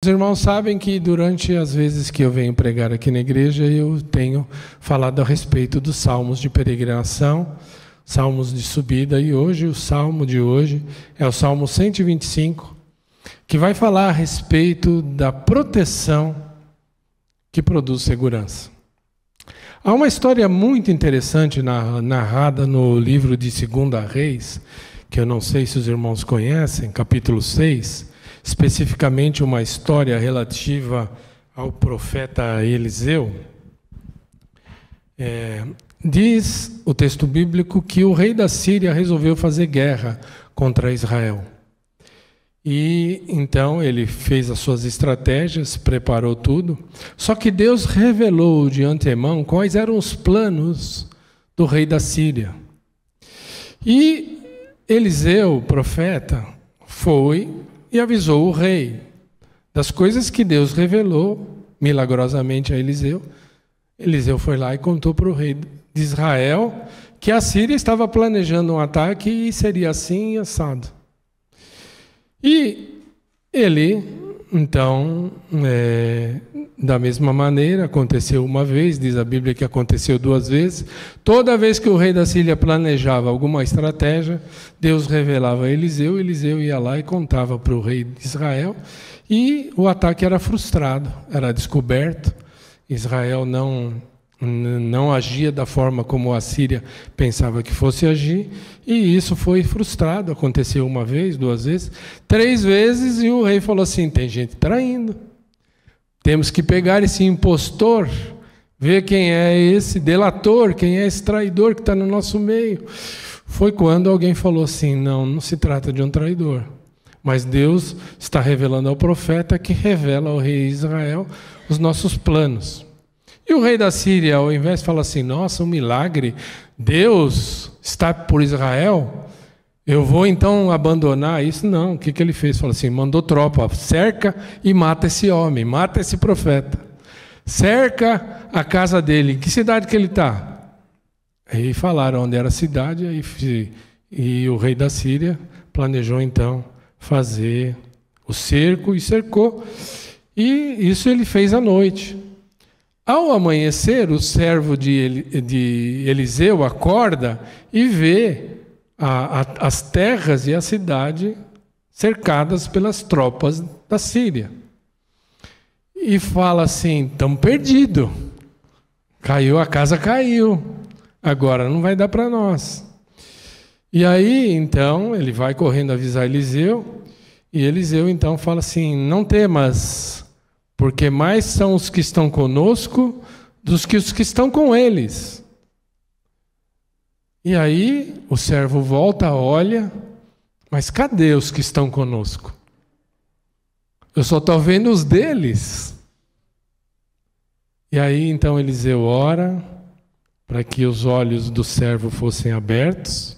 Os irmãos sabem que durante as vezes que eu venho pregar aqui na igreja, eu tenho falado a respeito dos salmos de peregrinação, salmos de subida, e hoje o salmo de hoje é o Salmo 125, que vai falar a respeito da proteção que produz segurança. Há uma história muito interessante narrada no livro de 2 Reis, que eu não sei se os irmãos conhecem, capítulo 6, especificamente uma história relativa ao profeta Eliseu. Diz o texto bíblico que o rei da Síria resolveu fazer guerra contra Israel. E então ele fez as suas estratégias, preparou tudo, só que Deus revelou de antemão quais eram os planos do rei da Síria. E Eliseu, o profeta, foi e avisou o rei das coisas que Deus revelou milagrosamente a Eliseu. Eliseu foi lá e contou para o rei de Israel que a Síria estava planejando um ataque e seria assim e assado. E ele, então, da mesma maneira, aconteceu uma vez, diz a Bíblia que aconteceu 2 vezes. Toda vez que o rei da Síria planejava alguma estratégia, Deus revelava a Eliseu, Eliseu ia lá e contava para o rei de Israel, e o ataque era frustrado, era descoberto. Israel não agia da forma como a Síria pensava que fosse agir, e isso foi frustrado. Aconteceu 1 vez, 2 vezes, 3 vezes, e o rei falou assim: tem gente traindo. Temos que pegar esse impostor, ver quem é esse delator, quem é esse traidor que está no nosso meio. Foi quando alguém falou assim: não se trata de um traidor, mas Deus está revelando ao profeta que revela ao rei de Israel os nossos planos. E o rei da Síria, ao invés de falar assim: nossa, um milagre, Deus está por Israel, eu vou então abandonar isso. Não, o que ele fez? Falou assim: mandou tropa, cerca e mata esse homem, mata esse profeta. Cerca a casa dele. Em que cidade que ele está? Aí falaram onde era a cidade, e o rei da Síria planejou então fazer o cerco e cercou. E isso ele fez à noite. Ao amanhecer, o servo de Eliseu acorda e vê as terras e a cidade cercadas pelas tropas da Síria. E fala assim: estamos perdidos. A casa caiu. Agora não vai dar para nós. E aí, então, ele vai correndo avisar Eliseu. E Eliseu, então, fala assim: não temas, porque mais são os que estão conosco dos que os que estão com eles. E aí o servo volta, olha, mas cadê os que estão conosco? Eu só estou vendo os deles. E aí então Eliseu ora para que os olhos do servo fossem abertos.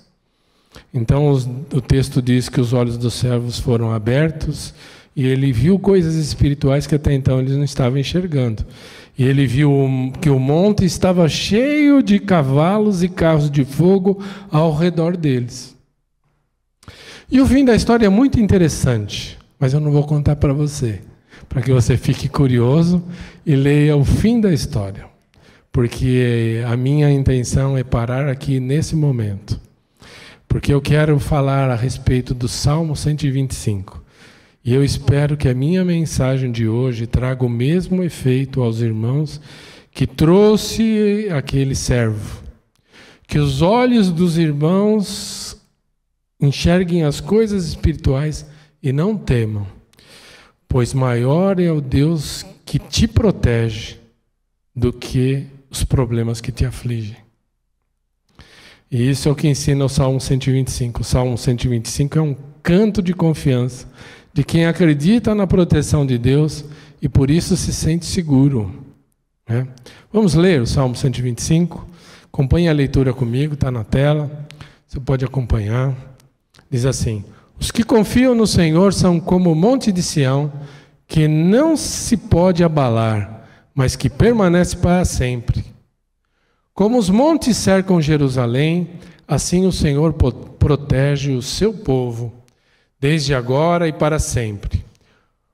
Então o texto diz que os olhos dos servos foram abertos, e ele viu coisas espirituais que até então eles não estavam enxergando. E ele viu que o monte estava cheio de cavalos e carros de fogo ao redor deles. E o fim da história é muito interessante, mas eu não vou contar para você, para que você fique curioso e leia o fim da história. Porque a minha intenção é parar aqui nesse momento. Porque eu quero falar a respeito do Salmo 125. E eu espero que a minha mensagem de hoje traga o mesmo efeito aos irmãos que trouxe aquele servo. Que os olhos dos irmãos enxerguem as coisas espirituais e não temam, pois maior é o Deus que te protege do que os problemas que te afligem. E isso é o que ensina o Salmo 125. O Salmo 125 é um canto de confiança de quem acredita na proteção de Deus e por isso se sente seguro, né? Vamos ler o Salmo 125? Acompanhe a leitura comigo, está na tela, você pode acompanhar. Diz assim: os que confiam no Senhor são como o monte de Sião, que não se pode abalar, mas que permanece para sempre. Como os montes cercam Jerusalém, assim o Senhor protege o seu povo, desde agora e para sempre.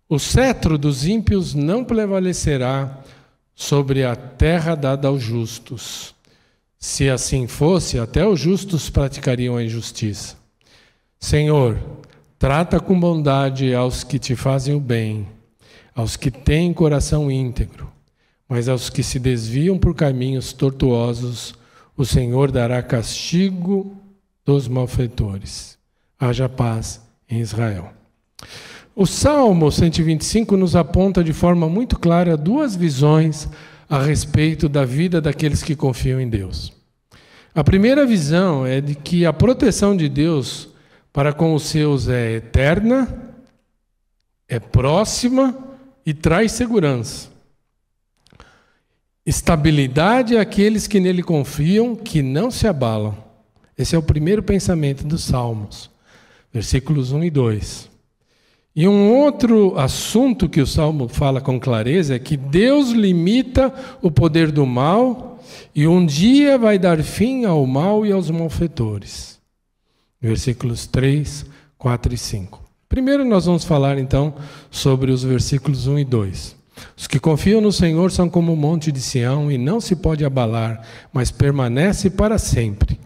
O cetro dos ímpios não prevalecerá sobre a terra dada aos justos. Se assim fosse, até os justos praticariam a injustiça. Senhor, trata com bondade aos que te fazem o bem, aos que têm coração íntegro, mas aos que se desviam por caminhos tortuosos, o Senhor dará castigo dos malfeitores. Haja paz em Israel. O Salmo 125 nos aponta de forma muito clara duas visões a respeito da vida daqueles que confiam em Deus. A primeira visão é de que a proteção de Deus para com os seus é eterna, é próxima e traz segurança. Estabilidade àqueles que nele confiam, que não se abalam. Esse é o primeiro pensamento dos Salmos, versículos 1 e 2. E um outro assunto que o Salmo fala com clareza é que Deus limita o poder do mal e um dia vai dar fim ao mal e aos malfeitores. Versículos 3, 4 e 5. Primeiro nós vamos falar então sobre os versículos 1 e 2. Os que confiam no Senhor são como o monte de Sião e não se pode abalar, mas permanece para sempre.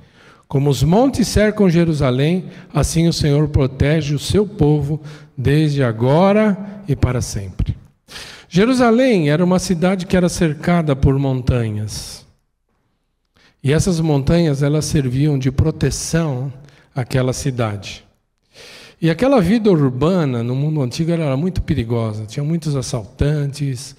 Como os montes cercam Jerusalém, assim o Senhor protege o seu povo desde agora e para sempre. Jerusalém era uma cidade que era cercada por montanhas. E essas montanhas elas serviam de proteção àquela cidade. E aquela vida urbana no mundo antigo era muito perigosa. Tinha muitos assaltantes,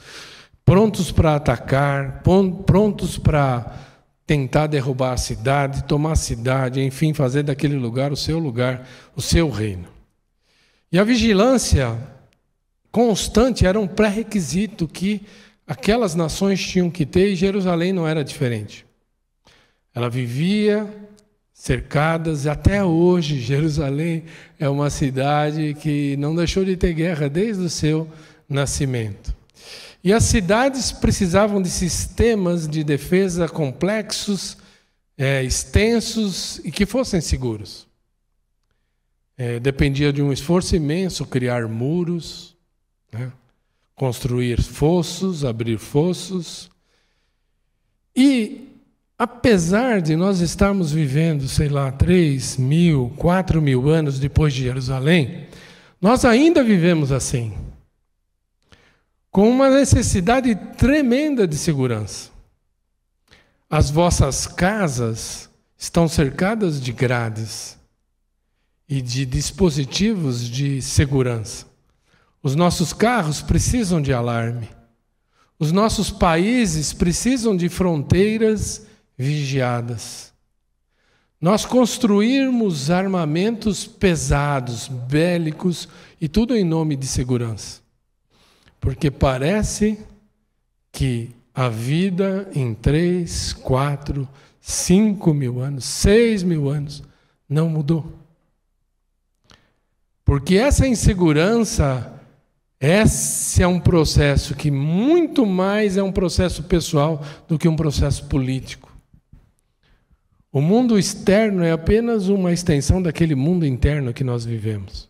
prontos para atacar, prontos para tentar derrubar a cidade, tomar a cidade, enfim, fazer daquele lugar, o seu reino. E a vigilância constante era um pré-requisito que aquelas nações tinham que ter, e Jerusalém não era diferente. Ela vivia cercadas, e até hoje Jerusalém é uma cidade que não deixou de ter guerra desde o seu nascimento. E as cidades precisavam de sistemas de defesa complexos, extensos e que fossem seguros. Dependia de um esforço imenso criar muros, né? Construir fossos, abrir fossos. E apesar de nós estarmos vivendo, 3.000, 4.000 anos depois de Jerusalém, nós ainda vivemos assim, com uma necessidade tremenda de segurança. As vossas casas estão cercadas de grades e de dispositivos de segurança. Os nossos carros precisam de alarme. Os nossos países precisam de fronteiras vigiadas. Nós construirmos armamentos pesados, bélicos, e tudo em nome de segurança. Porque parece que a vida em 3, 4, 5.000 anos, 6.000 anos, não mudou. Porque essa insegurança, esse é um processo que muito mais é um processo pessoal do que um processo político. O mundo externo é apenas uma extensão daquele mundo interno que nós vivemos.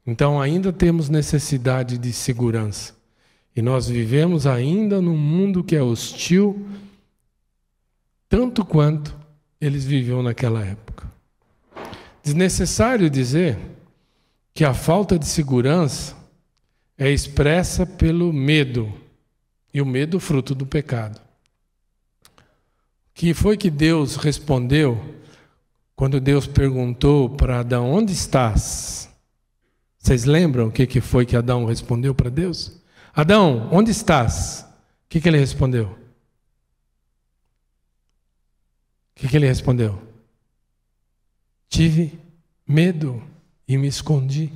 Então ainda temos necessidade de segurança. E nós vivemos ainda num mundo que é hostil, tanto quanto eles viviam naquela época. Desnecessário dizer que a falta de segurança é expressa pelo medo, e o medo fruto do pecado. O que foi que Deus respondeu quando Deus perguntou para Adão: onde estás? Vocês lembram o que foi que Adão respondeu para Deus? Adão, onde estás? O que ele respondeu? O que ele respondeu? Tive medo e me escondi.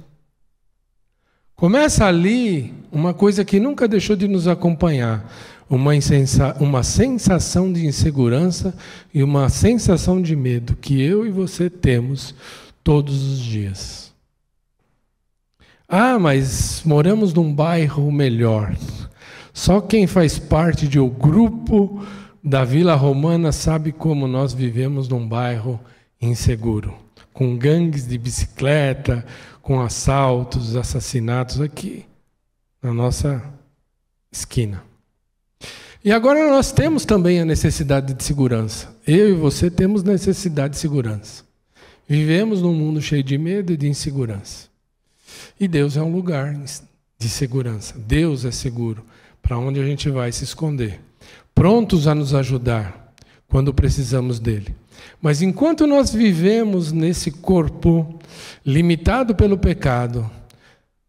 Começa ali uma coisa que nunca deixou de nos acompanhar, uma sensação de insegurança e uma sensação de medo que eu e você temos todos os dias. Ah, mas moramos num bairro melhor. Só quem faz parte de um grupo da Vila Romana sabe como nós vivemos num bairro inseguro, com gangues de bicicleta, com assaltos, assassinatos aqui. na nossa esquina. E agora nós temos também a necessidade de segurança. Eu e você temos necessidade de segurança. Vivemos num mundo cheio de medo e de insegurança. E Deus é um lugar de segurança. Deus é seguro, para onde a gente vai se esconder. Prontos a nos ajudar quando precisamos dele. Mas enquanto nós vivemos nesse corpo limitado pelo pecado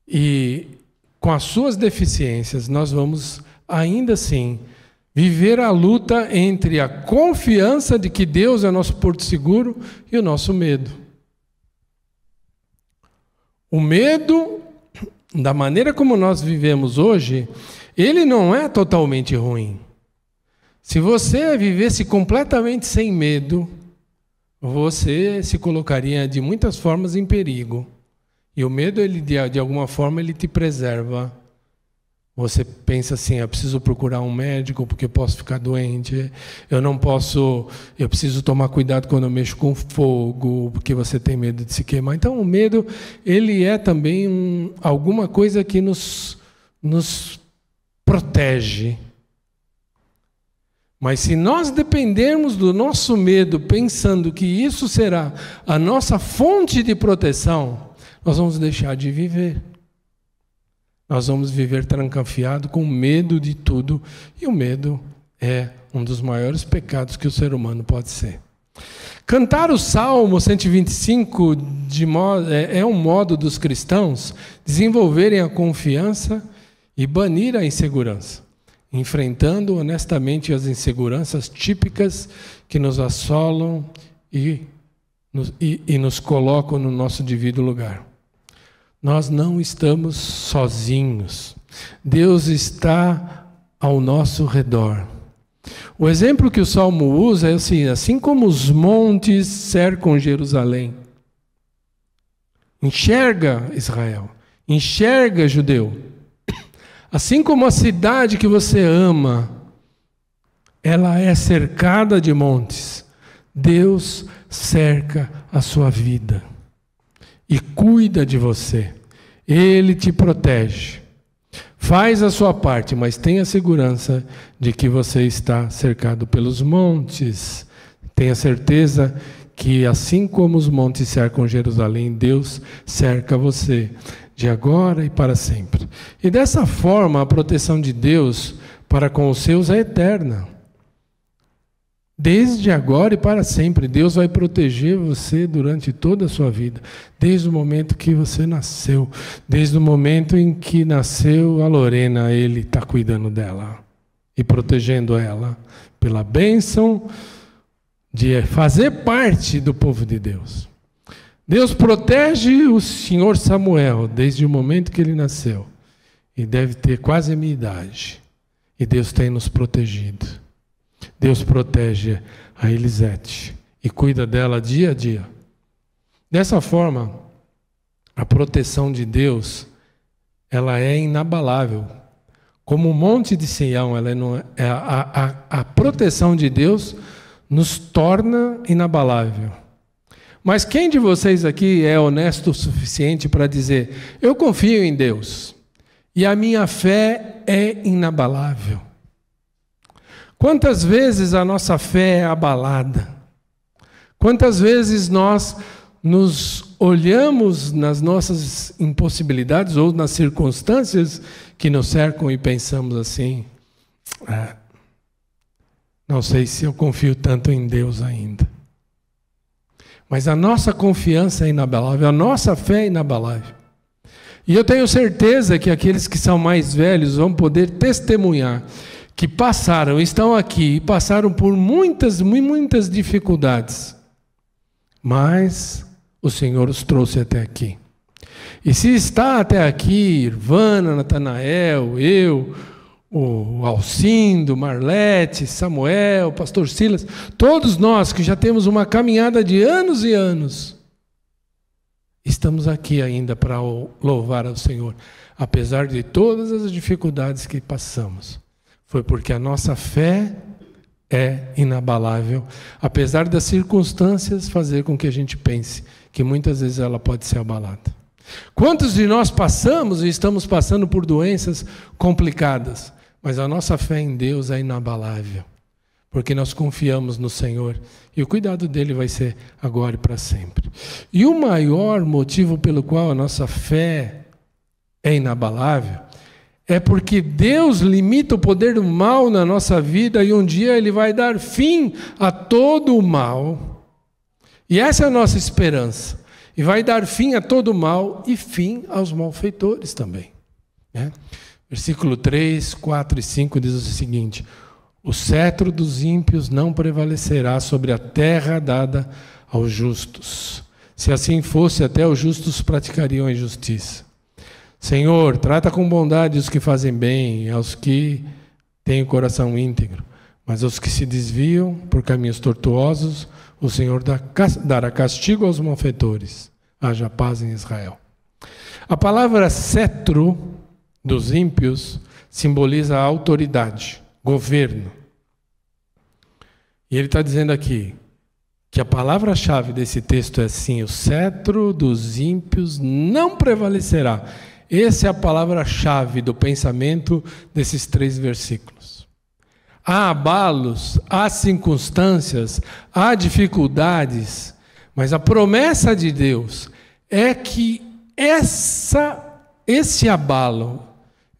e com as suas deficiências, nós vamos ainda assim viver a luta entre a confiança de que Deus é nosso porto seguro e o nosso medo. O medo, da maneira como nós vivemos hoje, ele não é totalmente ruim. Se você vivesse completamente sem medo, você se colocaria de muitas formas em perigo. E o medo, ele, de alguma forma, ele te preserva. Você pensa assim, eu preciso procurar um médico porque eu posso ficar doente. Eu preciso tomar cuidado quando eu mexo com fogo, porque você tem medo de se queimar. Então, o medo, ele é também alguma coisa que nos protege. Mas se nós dependermos do nosso medo, pensando que isso será a nossa fonte de proteção, nós vamos deixar de viver. Nós vamos viver trancafiado com medo de tudo. E o medo é um dos maiores pecados que o ser humano pode ser. Cantar o Salmo 125 é um modo dos cristãos desenvolverem a confiança e banir a insegurança, enfrentando honestamente as inseguranças típicas que nos assolam e nos colocam no nosso devido lugar. Nós não estamos sozinhos. Deus está ao nosso redor. O exemplo que o Salmo usa é assim como os montes cercam Jerusalém. Enxerga Israel, enxerga judeu. Assim como a cidade que você ama, ela é cercada de montes. Deus cerca a sua vida e cuida de você. Ele te protege. Faz a sua parte, mas tenha segurança de que você está cercado pelos montes. Tenha certeza que assim como os montes cercam Jerusalém, Deus cerca você de agora e para sempre. E dessa forma, a proteção de Deus para com os seus é eterna. Desde agora e para sempre, Deus vai proteger você durante toda a sua vida. Desde o momento que você nasceu. Desde o momento em que nasceu a Lorena, Ele está cuidando dela e protegendo ela pela bênção de fazer parte do povo de Deus. Deus protege o senhor Samuel desde o momento que ele nasceu. E deve ter quase a minha idade. E Deus tem nos protegido. Deus protege a Elisete e cuida dela dia a dia. Dessa forma, a proteção de Deus, ela é inabalável. Como o monte de Sião, a proteção de Deus nos torna inabalável. Mas quem de vocês aqui é honesto o suficiente para dizer, eu confio em Deus e a minha fé é inabalável? Quantas vezes a nossa fé é abalada? Quantas vezes nós nos olhamos nas nossas impossibilidades ou nas circunstâncias que nos cercam e pensamos assim, não sei se eu confio tanto em Deus ainda. Mas a nossa confiança é inabalável, a nossa fé é inabalável. E eu tenho certeza que aqueles que são mais velhos vão poder testemunhar que estão aqui e passaram por muitas dificuldades. Mas o Senhor os trouxe até aqui. E se está até aqui, Irvana, Natanael, eu, o Alcindo, Marlete, Samuel, Pastor Silas, todos nós que já temos uma caminhada de anos e anos, estamos aqui ainda para louvar ao Senhor, apesar de todas as dificuldades que passamos. Foi porque a nossa fé é inabalável, apesar das circunstâncias fazer com que a gente pense que muitas vezes ela pode ser abalada. Quantos de nós passamos e estamos passando por doenças complicadas, mas a nossa fé em Deus é inabalável, porque nós confiamos no Senhor e o cuidado dele vai ser agora e para sempre. E o maior motivo pelo qual a nossa fé é inabalável é porque Deus limita o poder do mal na nossa vida e um dia ele vai dar fim a todo o mal. E essa é a nossa esperança. E vai dar fim a todo o mal e fim aos malfeitores também. Né? Versículo 3, 4 e 5 diz o seguinte: o cetro dos ímpios não prevalecerá sobre a terra dada aos justos. Se assim fosse, até os justos praticariam a injustiça. Senhor, trata com bondade os que fazem bem, aos que têm o coração íntegro. Mas aos que se desviam por caminhos tortuosos, o Senhor dará castigo aos malfeitores. Haja paz em Israel. A palavra cetro dos ímpios simboliza a autoridade, governo. E ele está dizendo aqui que a palavra-chave desse texto é assim: o cetro dos ímpios não prevalecerá. Essa é a palavra-chave do pensamento desses 3 versículos. Há abalos, há circunstâncias, há dificuldades, mas a promessa de Deus é que esse abalo,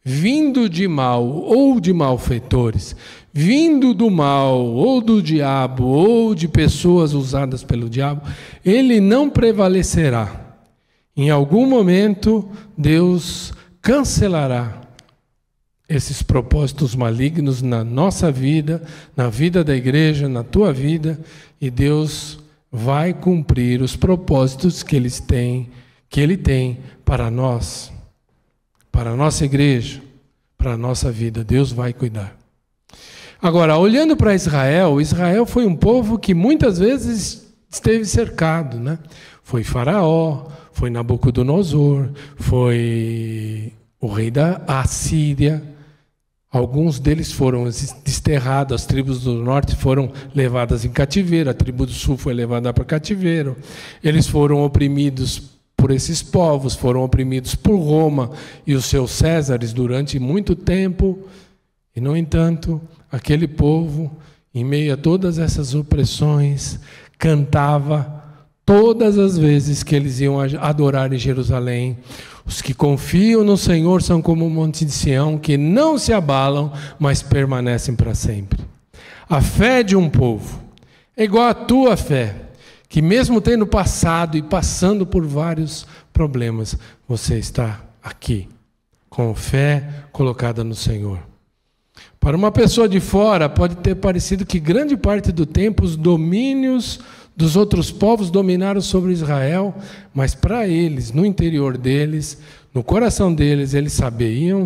vindo de mal ou de malfeitores, vindo do mal ou do diabo ou de pessoas usadas pelo diabo, ele não prevalecerá. Em algum momento, Deus cancelará esses propósitos malignos na nossa vida, na vida da igreja, na tua vida, e Deus vai cumprir os propósitos que Ele tem para nós, para a nossa igreja, para a nossa vida. Deus vai cuidar. Agora, olhando para Israel, Israel foi um povo que muitas vezes esteve cercado, né? Foi Faraó, foi Nabucodonosor, foi o rei da Assíria. Alguns deles foram desterrados, as tribos do norte foram levadas em cativeiro, a tribo do sul foi levada para cativeiro. Eles foram oprimidos por esses povos, foram oprimidos por Roma e os seus césares durante muito tempo. E, no entanto, aquele povo, em meio a todas essas opressões, cantava todas as vezes que eles iam adorar em Jerusalém: os que confiam no Senhor são como o monte de Sião, que não se abalam, mas permanecem para sempre. A fé de um povo é igual à tua fé, que mesmo tendo passado e passando por vários problemas, você está aqui, com fé colocada no Senhor. Para uma pessoa de fora, pode ter parecido que grande parte do tempo os domínios dos outros povos dominaram sobre Israel, mas para eles, no interior deles, no coração deles, eles sabiam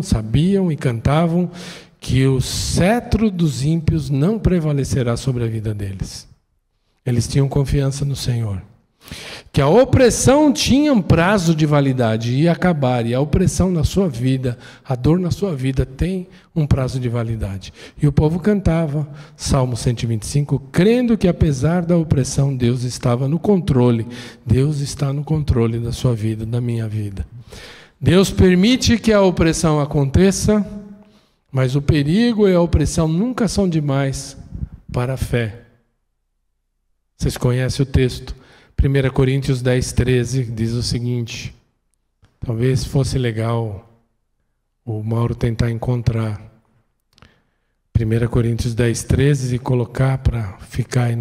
e cantavam que o cetro dos ímpios não prevalecerá sobre a vida deles. Eles tinham confiança no Senhor. Que a opressão tinha um prazo de validade, ia acabar, e a opressão na sua vida, a dor na sua vida tem um prazo de validade. E o povo cantava, Salmo 125, crendo que apesar da opressão, Deus estava no controle. Deus está no controle da sua vida, da minha vida. Deus permite que a opressão aconteça, mas o perigo e a opressão nunca são demais para a fé. Vocês conhecem o texto? 1 Coríntios 10, 13 diz o seguinte, talvez fosse legal o Mauro tentar encontrar 1 Coríntios 10, 13 e colocar para ficar aí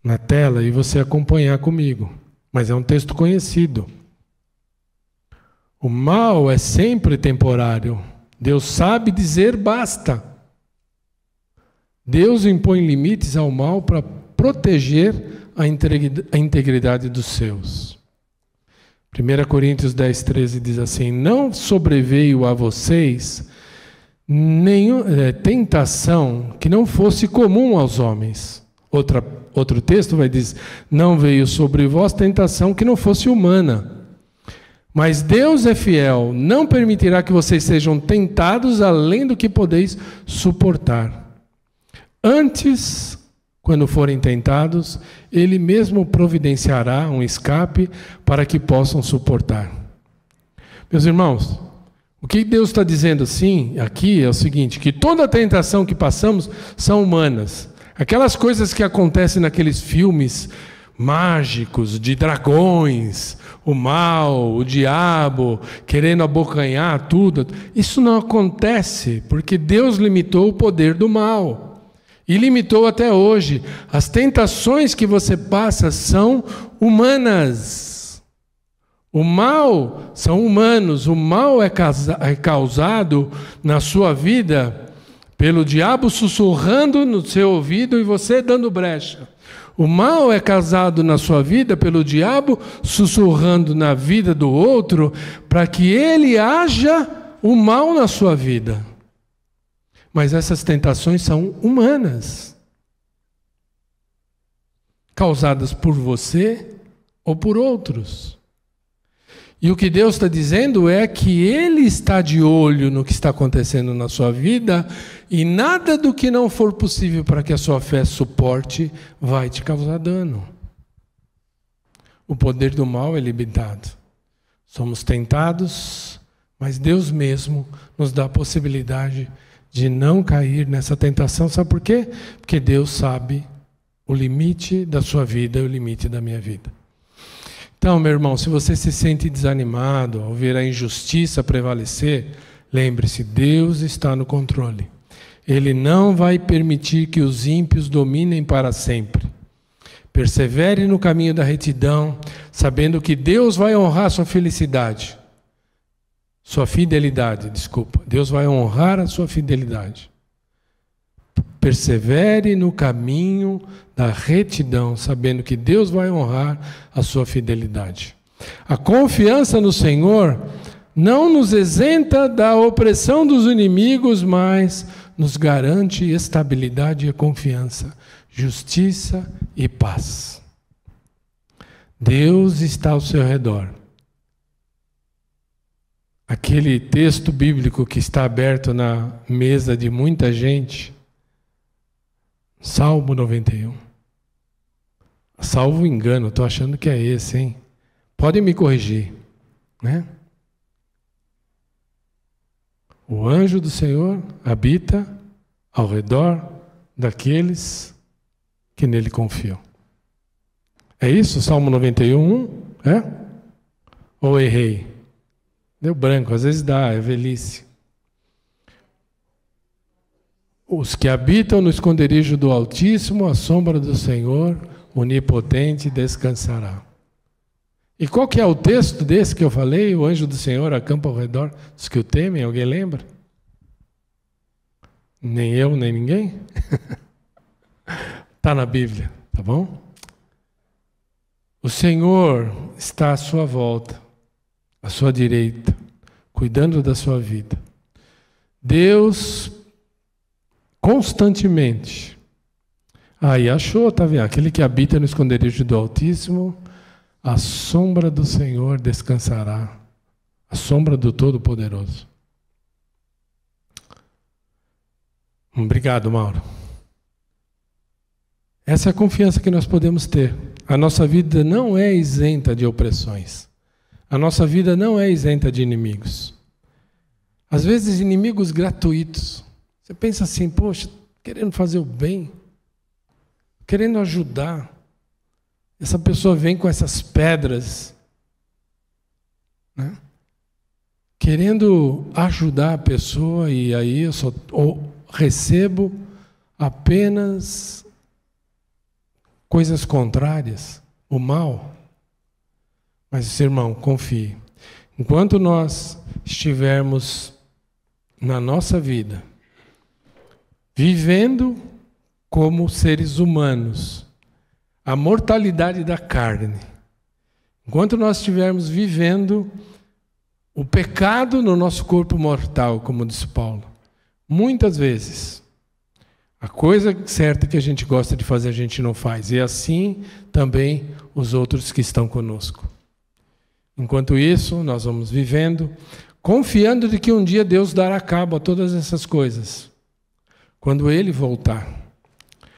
na tela e você acompanhar comigo, mas é um texto conhecido. O mal é sempre temporário, Deus sabe dizer basta. Deus impõe limites ao mal para proteger a integridade dos seus. 1 Coríntios 10, 13 diz assim, não sobreveio a vocês nenhuma tentação que não fosse comum aos homens. Outro texto vai dizer, não veio sobre vós tentação que não fosse humana. Mas Deus é fiel, não permitirá que vocês sejam tentados além do que podeis suportar. Antes, quando forem tentados, Ele mesmo providenciará um escape para que possam suportar. Meus irmãos, o que Deus está dizendo aqui é o seguinte, que toda a tentação que passamos são humanas. Aquelas coisas que acontecem naqueles filmes mágicos, de dragões, o mal, o diabo, querendo abocanhar tudo, isso não acontece, porque Deus limitou o poder do mal. E limitou até hoje. As tentações que você passa são humanas. O mal são humanos. O mal é causado na sua vida pelo diabo sussurrando no seu ouvido e você dando brecha. O mal é causado na sua vida pelo diabo sussurrando na vida do outro para que ele haja o mal na sua vida. Mas essas tentações são humanas, causadas por você ou por outros. E o que Deus está dizendo é que Ele está de olho no que está acontecendo na sua vida e nada do que não for possível para que a sua fé suporte vai te causar dano. O poder do mal é limitado. Somos tentados, mas Deus mesmo nos dá a possibilidade de não cair nessa tentação. Sabe por quê? Porque Deus sabe o limite da sua vida e o limite da minha vida. Então, meu irmão, se você se sente desanimado ao ver a injustiça prevalecer, lembre-se, Deus está no controle. Ele não vai permitir que os ímpios dominem para sempre. Persevere no caminho da retidão, sabendo que Deus vai honrar sua fidelidade. Deus vai honrar a sua fidelidade. Persevere no caminho da retidão, sabendo que Deus vai honrar a sua fidelidade. A confiança no Senhor não nos isenta da opressão dos inimigos, mas nos garante estabilidade e confiança, justiça e paz. Deus está ao seu redor. Aquele texto bíblico que está aberto na mesa de muita gente, Salmo 91. Salvo engano, estou achando que é esse, hein? Podem me corrigir, né? O anjo do Senhor habita ao redor daqueles que nele confiam. É isso? Salmo 91, é? Ou errei? Deu branco, às vezes dá, é velhice. Os que habitam no esconderijo do Altíssimo, à sombra do Senhor, onipotente, descansará. E qual que é o texto desse que eu falei? O anjo do Senhor acampa ao redor dos que o temem. Alguém lembra? Nem eu, nem ninguém? Está na Bíblia, tá bom? O Senhor está à sua volta, à sua direita, cuidando da sua vida. Deus constantemente. Aí achou, tá vendo? Aquele que habita no esconderijo do Altíssimo, a sombra do Senhor descansará. A sombra do Todo-Poderoso. Obrigado, Mauro. Essa é a confiança que nós podemos ter. A nossa vida não é isenta de opressões. A nossa vida não é isenta de inimigos. Às vezes, inimigos gratuitos. Você pensa assim, poxa, querendo fazer o bem, querendo ajudar. Essa pessoa vem com essas pedras, né? Querendo ajudar a pessoa, e aí eu só recebo apenas coisas contrárias, o mal. Mas, irmão, confie. Enquanto nós estivermos na nossa vida, vivendo como seres humanos, a mortalidade da carne, enquanto nós estivermos vivendo o pecado no nosso corpo mortal, como disse Paulo, muitas vezes, a coisa certa que a gente gosta de fazer, a gente não faz. E assim também os outros que estão conosco. Enquanto isso, nós vamos vivendo, confiando de que um dia Deus dará cabo a todas essas coisas. Quando Ele voltar.